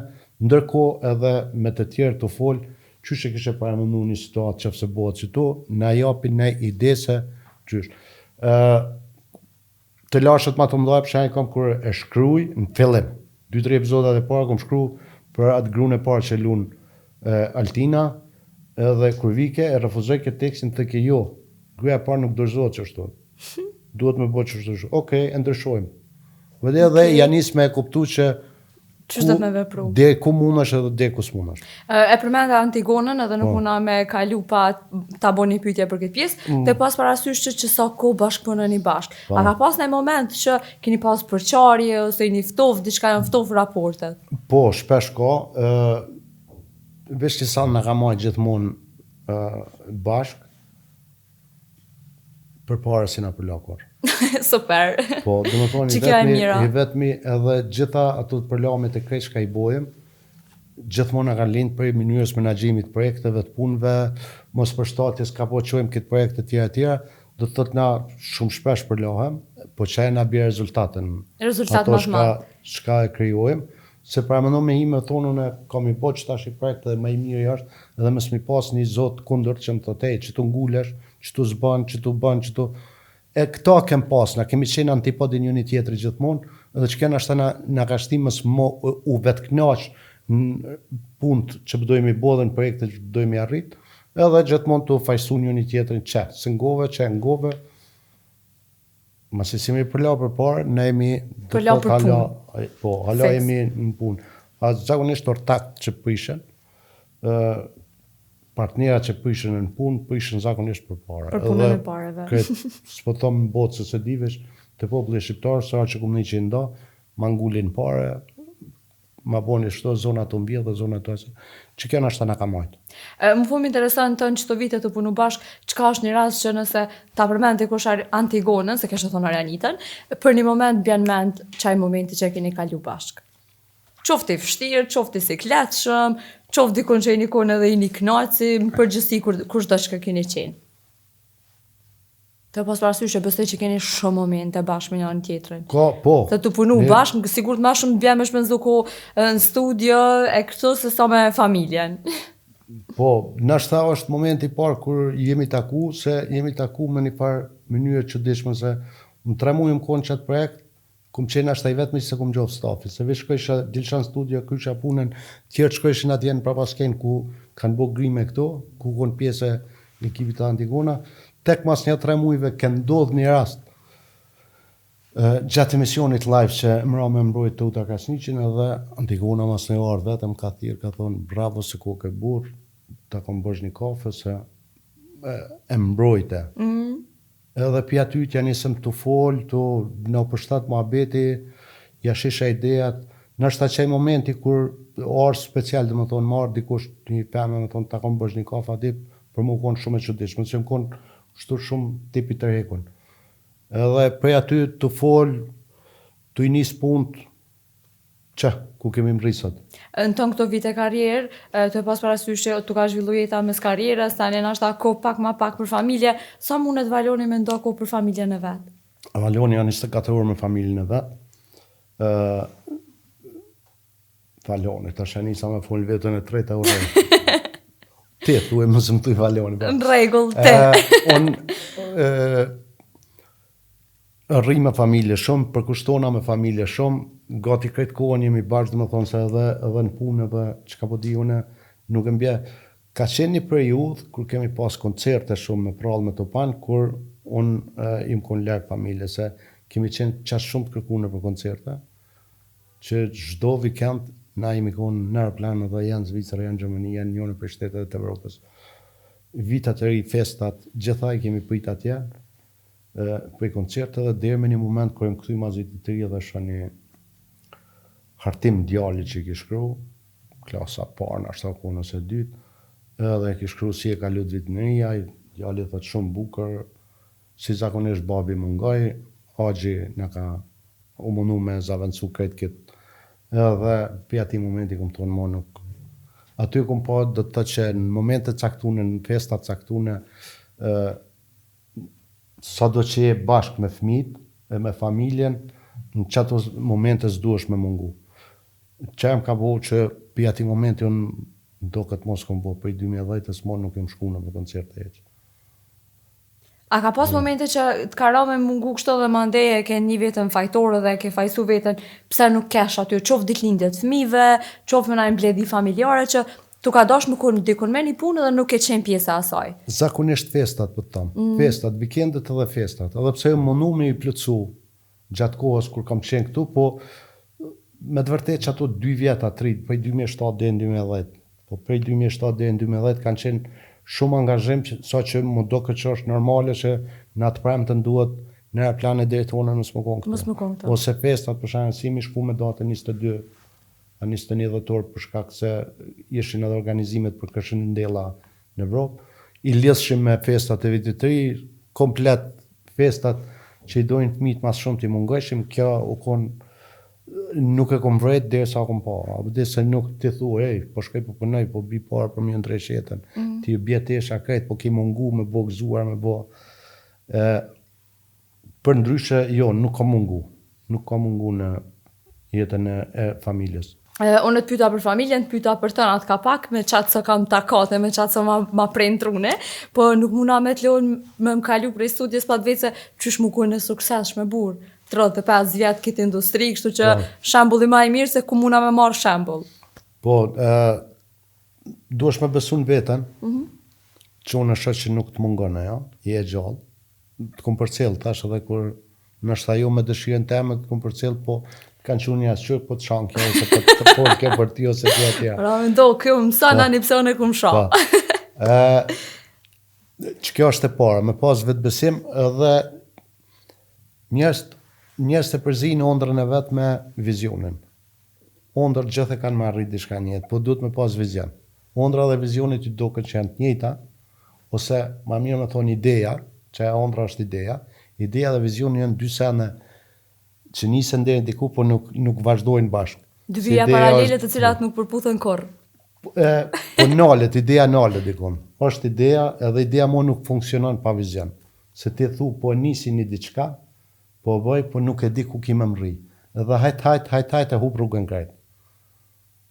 ndërkohë edhe me të tjerë të fol, qysh e kishe paramenduar një situatë qofse bëhet si tu, na japin ne ide se qysh. Të lashët ma të mëdha për shembull kam kur e shkruaj në fillim, 2-3 epizodat e para kam shkruar për atë gruan e parë që lun Altina, edhe kur vike e refuzoj këtë tekstin të ke jo, gruaja e parë nuk dorëzohet çështu. Duhet me bëj çështu. Okej, e ndryshojmë. Vëdhe edhe ja nis me e kuptu që ç'është do të më vepru. Deri ku mundesh edhe deri ku s'mundesh. E përmenda Antigonën edhe nuk muna me kalu pa ta bëni pyetje për këtë pjesë, të pas parasysh që sa kohë bashkëpunoni bashkë. A ka pas një moment që keni pas përçarje ose jeni ftoftë, diçka janë ftoftë raportet? Po, shpesh ka, veç që sa na ka marrë gjithmonë bashkë, përpara si na përlakur. Super. Po, do të thonë i vetmi edhe gjitha ato të përlamit e krejt që i bojëm, gjithmonë na kanë lind për mënyrës menaxhimit të projekteve të punëve, mos përshtatjes ka po çojmë këtë projekte të tjera, do të thotë na shumë shpesh përlohem, po çaj na bie rezultatin. Rezultat më të madh. Çka e krijojmë, se para mendon me ime thonun e kam i boç tash i projekt dhe më i miri është, edhe mos mi pas një zot kundër që më thotë, "Çi tu ngulesh, çi tu zban, çi tu bën, çi tu." e këto kem pas, na kemi qenë antipodi njëri tjetrit gjithmonë, edhe që kena ashta na ka shtimës u vetë knaq në punët që bëdojmë i bodhen, projekte që bëdojmë i arrit, edhe gjithmonë të fajsu njëri tjetrin që ngove, masi si mi përla për parë, ne jemi Përla për punë. Po, hala jemi në punë. A zakonisht ortakt që prishen, partnerat që prishen në punë, prishen zakonisht për para. Për punën e pareve. Këtë, s'po thom në botë se se divesh, të populli shqiptar, sa që kumë një që nda, ma ngullin pare, ma boni shto zona të mbjell dhe zona të asë, që kena ashta na ka majtë. Më shumë interesant të në qëto vite të punu bashkë, qka është një rast që nëse ta përmend të kush Antigonën, se kështë thonë Arianitën, për një moment bjen mend qaj momenti që e keni kalu bashkë. Qofti fështirë, qofti si kletëshëm, qofti dikon që e një konë edhe i një knaci, më përgjësi kur shdo që keni qenë. Të pas parasysh e besoj që keni shumë momente bashkë me njërin tjetrin. Po. Të të punu bashkë, sigurt ma shumë bjem me shpenzu kohë në studio e këtu se sa me familjen. Po, nashta është momenti i parë kur jemi taku me një farë mënyrë çuditshme se në 3 muaj më konë qatë projekt, kum qenë ashtaj vetëm se kum gjohë stafi, se veç shkojsha dilsha në studio, kryesha punën, tjerë shkojshin atje në prapasken ku kanë bo grime këto, ku konë pjesë e ekipit të Antigona, tek mas një 3 muajve ke ndodhë një rast gjatë emisionit live që mëra me mbrojt të Uta Krasniqin edhe Antigona mas një orë vetëm ka thirë, ka thonë bravo se ko ke burë, ta kom bësh një kafe se e mbrojte. Edhe pja ty t'ja nisëm të folë, të në përshtat muhabeti, ja shisha idejat, nështë ta qaj momenti kur orë special dhe më thonë marë dikush të një pemë, më thonë ta kom bësh një kafe atip, për mu konë shumë e qëdishme, që më konë shtu shumë tipi të rekun. Edhe prej aty të folë, të i nisë punët, ku kemi mrisat. Në tonë këto vite karrierë, të pas parasysh që të ka zhvillu jeta mes karrierës, tani nashta ko pak ma pak për familje, sa mundet Valoni me ndo ko për familjen e vetë? Valoni janë 24 orë me familjen e vetë. Valoni, të shanisa me folë vetën e 3 orë. Ti, tu e më zëmë të i Valoni. Në regull, te. Rri me familje shumë, përkushtona me familje shumë, gati kretë kohën jemi bashkë, dhe më thonë se edhe në punë edhe që ka po di une, nuk e mbje. Ka qenë një periudhë, kur kemi pas koncerte shumë me prallë me Topan, kur unë im kon lërë familje, se kemi qenë qash shumë të kërkune për koncerte, që çdo vikend na jemi kon në aeroplan edhe janë Zvicra, janë Gjermani, janë njënë për shtetet e Evropës. Vitat e ri, festat, gjithaj kemi prit atje, për i koncerte dhe dherë me një moment kërë më këthuj mazit të ri edhe shë një hartim djali që i ki shkru, klasa parë, ashtë ta konës e dytë, edhe i ki shkru si e ka lut vitë në rija, djali thët shumë bukër, si zakonisht babi më ngaj, Haxhi në ka u mundu me zavendësu krejt këtë, edhe për ati momenti këmë tonë mo nuk. Aty këmë po dhe të që në momente caktune, në festat caktune, sa do që je bashkë me fëmijët e me familjen, në qato momente s'duesh me mungu. Që jam ka bo që për ati momenti unë do këtë mos kom bo, për i 2010-ës mon nuk jem shku në me koncerte eqë. A ka pas momente që të ka ra me mungu kështu dhe mandeje ke një vetën fajtore dhe ke fajsu vetën pse nuk kesh aty, qof ditëlindjet fëmijëve, qof me na mbledhje familjare që tu ka dash nuk dikon me një punë dhe nuk e qenë pjesa asaj. Zakonisht festat për të tamë, festat, vikendet edhe festat, edhe pse mënu me i plëcu gjatë kohës kur kam qenë këtu, po me të vërtet që ato 2 vjeta, 3, prej 2007 dhe në 2010, po prej 2007 dhe në 2010 kanë qenë shumë angazhim, sa që më do këtë që është normale që në atë premë të nduhet në planet dhe të onë mësë më konë këtu. Ose festat, për shajnë, si mi shku me date 22, a 21 dhjetor për shkak se ishin edhe organizimet për këshin ndella në Evropë. I lidhshim me festat e vitit të ri, komplet festat që i dojnë fëmijët mas shumë t'i mungojshim, kjo u konë nuk e kom vrejt dhe sa kom pa. Dhe se nuk ti thu, po shkoj po punoj, po bi parë për mjë ndresh jetën. Ti bjetesha krejt, po ki mungu me bo gëzuar, me bo. Për ndryshe, jo, nuk ka mungu. Nuk ka mungu në jetën e familjes. Unë të pyta për familjen, të pyta për tënat ka pak, me qatë së kam takate, me qatë së ma prejnë trune, po nuk muna me të leon me më kalu prej studjes pa të vetë se qysh mu kujnë e sukses shme burë. 35 vjetë këtë industri, kështu që shembulli ma i mirë se ku muna me marë shembull. Po, duesh me besu në vetën, që unë është që nuk të mungon ajo, je e gjallë, të kom përcjell, tash edhe kur nështë ajo me dëshirën teme të kom përcjell, po kanë që unë jasë qërë, po të shanë kjo, ose po të porë kjo për ti, ose kjo atja. Pra me ndo, kjo më sana një pësone ku më shanë. Që kjo është e para, me pas vetë besim, edhe njerëz të përzinë ondrën e vetë me vizionin. Ondrë gjithë e kanë me arrit diçka njëtë, po duhet me pas vizion. Ondra dhe vizionit ju do këtë që janë të njëjta, ose ma mirë me thonë ideja, që e ondra është ideja dhe vizioni janë dy sene që nisën deri diku, po nuk vazhdojnë bashkë. Dy vija paralele të cilat nuk përputhen korr. Po nalet, ideja nalet dikon. Është ideja, edhe ideja mo nuk funksionon pa vizion. Se ti thu, po nisi një diçka, po bëj, po nuk e di ku ki me mri. Edhe hajt e hup rrugën krejt.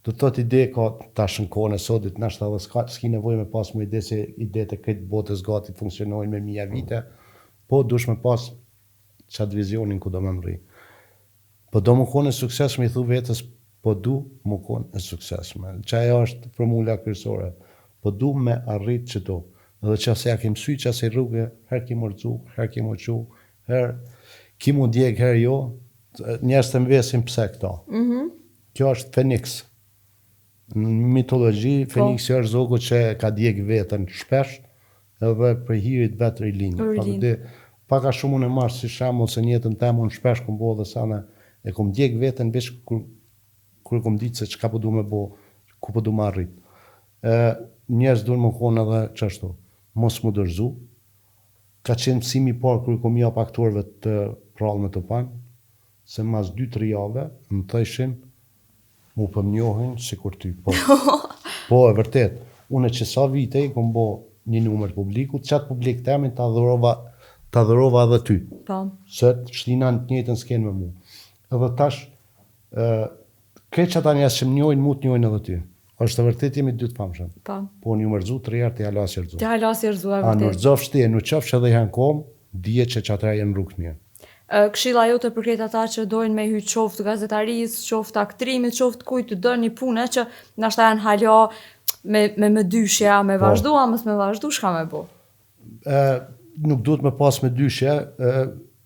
Do të thot ide ka tash në kohën e sotit, nashta edhe s'ki nevojë me pas më ide se idetë e këtë botës gati funksionojnë me mija vite, po dush me pas qatë vizionin ku do me mri. Po do më konë e sukseshme, i thu vetës, po du më konë e sukseshme. Qaja është formula kryesore, po du me arrit që do. Edhe që se ja kem sy, që se rrugë, her ki mërcu, her ki mërqu, her ki mu djeg, her jo, njerës të mvesin pse këta. Kjo është Feniks. Në mitologji, Feniksi është zogu që ka djeg vetën shpesh, edhe për hirit vetë rinjë. Paka shumë unë e marë si shamull se njëtën temë unë shpesh këmë bo dhe sana e këmë djeg vetën vesh kërë këmë ditë se që ka përdu me bo, ku përdu me arrit. Njerës duhet më konë edhe qështu, mos më dërzu, ka qenë mësimi parë kërë këmë jap aktorëve të prallë me të panë, se mas 2-3 jave më thëshin mu përmnjohin si kur ty. Po, e vërtet, unë që sa vite i këmë bo një numër publiku, qatë publik temin të adhërova edhe ty. Se shtina në të njëjtën s'kenë me mu. Edhe tash, këtë që ata njësë që më njojnë, mu të njojnë edhe ty. është të vërtet jemi dy të famshëm. Po një mërzu 3 herë të halas i rëzu. Të halas i rëzu, e vërtet. A në rëzof shti e në qofsh edhe i hankom, dije që atëra jenë rrugë mirë. Këshilla jote për këtë ata që dojnë me hyjë qoftë gazetarisë, qoftë aktrimit, qoftë kujt të dërë një punë që nashta janë hala me dyshja, me vazhdu, a mës me vazhdu, shka me bo? Nuk duhet me pas me dyshja,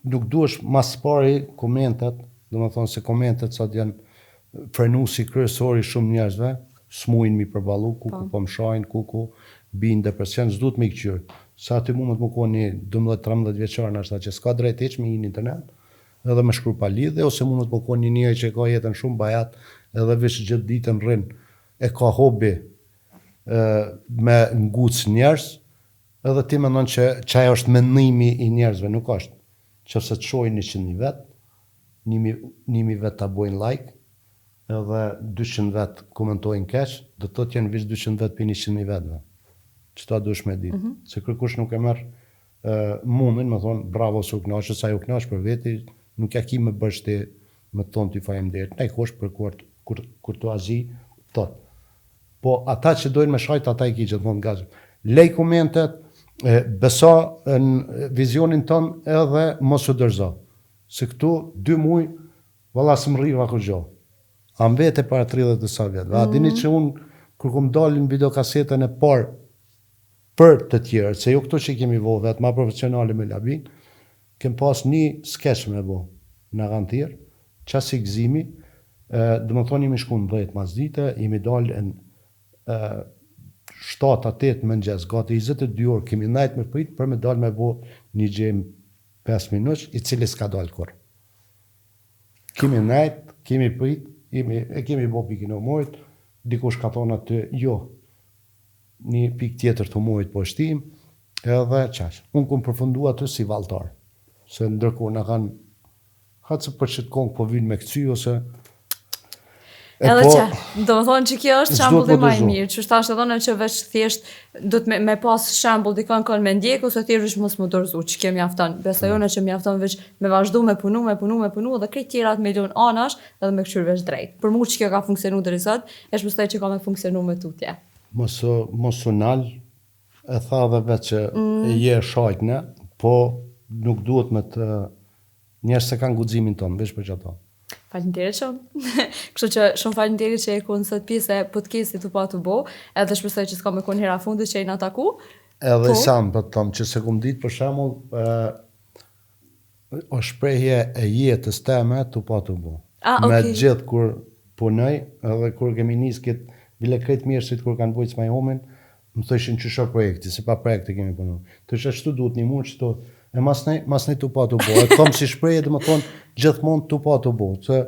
nuk duhesh mas pari komentet, do më thonë se komentet sot janë frenusi kryesori shumë njerëzve, smujnë mi përbalu, ku po më shajnë, ku binë depresion, s'duhet me i këqyrë. Sa aty mund më konë një 12-13 vjeqarë nështë që s'ka drejt eq me një internet, edhe me shkru pa lidhe, ose mund më konë një njëri që ka jetën shumë bajat, edhe vish gjithë ditën rrinë, e ka hobi me ngucë njerës, edhe ti mendon që qaj është mendimi i njerëzve, nuk është. Që se të shojnë 100 vetë, 1000 vetë ta bojnë like, edhe 200 vetë komentojnë keq, do të jenë vish 200 vetë për 100.000 vetëve. Që ta dush me ditë. Se kërkush nuk e merë mundin, me thonë, bravo se u knaqë, sa ju knaqë për veti, nuk ja ki me bërshti me thonë t'i fajem dertë. Ne kosh për kurtoazi, thotë. Po ata që dojnë me shajt, ata i ki që të mund gazëm. Lej komentet, beso në vizionin ton edhe mos u dërzo. Se këtu 2 muj, valla së më rriva kur gjo. A më vete para 30 të sa vjetë. A dini që unë, kër kom dalin videokasetën e parë, për të tjerë, se jo këto që kemi vo vetë, ma profesionale me labin, kem pas një sketch me vo në garantir, qasi gëzimi, dhe më thonë imi shku në 10 mas dite, imi dalë në 7-8 më njës, gati 22 orë, kemi najtë me prit, për me dalë me vo një gjem 5 minush, i cili s'ka dalë kur. Kemi najtë, kemi prit, kemi vo pikin o mojt, dikush ka thonë aty, jo, një pik tjetër të mujt po shtim, edhe qash. Unë kom përfundu aty si valtar, se ndërkohë në kanë, hatëse për që të kongë po vinë me këcy, ose Edhe po, që, do më thonë që kjo është s'duhet shembulli më më i dorëzu. mirë, që shtash edhe në që veç thjesht do të me pas shembull dikon kon me ndjek ose thjesht mos më dorëzu, që kjo mjafton. Besoj unë që mjafton veç me vazhdu me punu dhe krejt tjerat me lon anash edhe me këshyr veç drejt. Për mua që kjo ka funksionu deri sot, e shpresoj që ka me funksionu me tutje. Mos u nal, e tha dhe vetë që je shajtne, po nuk duhet me të njerëz se kanë guximin tonë, veç për çato. Faleminderit shumë. Kështu që shumë faleminderit që e konë sot pjesë e podcastit Tu pa tu bo, edhe shpresoj që s'ka me konë hera fundit që e na taku. Edhe sam për të thonë që se kum ditë për shembull o shprehje e jetës teme tu pa tu bo. Me gjithë kur punoj, edhe kur kemi nis këtë bile këtë mjeshtrit kur kanë bujtë s'ma homin, më thëshin që shoh projekti, se pa projekte kemi punu. Të që ashtu duhet një mund që to, e mas nej tu pa tu bo. E kom si shprehje dhe më thonë gjithmonë tu pa tu bo, se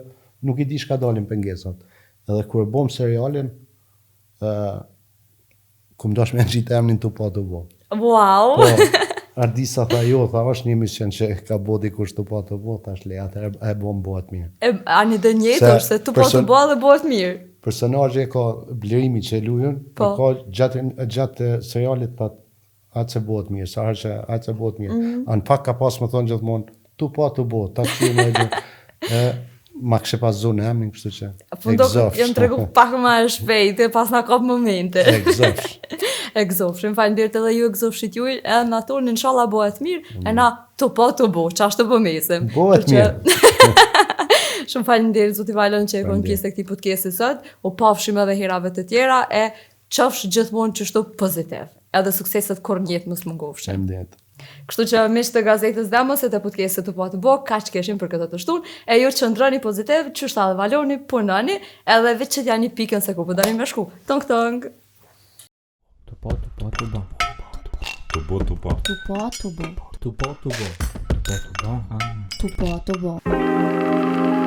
nuk i di shka dalin pengesat. Edhe kur bom serialin, kum dosh me gjitë emnin tu pa tu bo. Wow! Po, Ardisa tha jo, tha është një emision që ka bo dikush tu pa tu bo, thash le, atë e bom bëhet mirë. A një dë njëtur, se tu pa tu bo dhe bëhet mirë. Personazhi ka blerimi që lujën, ka gjatë serialit pat atë se bëhet mirë, sa herë që atë se bëhet mirë. An pak ka pas më thonë gjithmonë, tu pa tu bo, ta që me gjë. Ma kështë pas zonë e emnin, kështu që egzofsh. Jam të regu pak ma e shpejt, pas na kap momente. Egzofsh. Egzofsh, më falenderit edhe ju egzofshit juj, e në tonë inshallah bëhet mirë, e na tu pa tu bo, qashtë të bëmesim. Bëhet mirë. Shumë falenderit Zoti Valon që e konë pjesë e këtij podcasti sot, u pafshim edhe herave të tjera, e qofsh gjithmonë qështu pozitiv, edhe sukseset kur njetë mos mungofshin. Kështu që miq të gazetës Demos e të podcastit Tu pa tu bo, kaq keshim për këtë të shtunë, e ju qëndroni pozitiv, qështu edhe valoni, punoni, edhe veç që t'jani pikën se ku përdani me shku. Tong tong! Tu pa tu bo. Tu pa tu bo. Tu pa tu bo. Tu pa tu bo. Tu pa tu bo.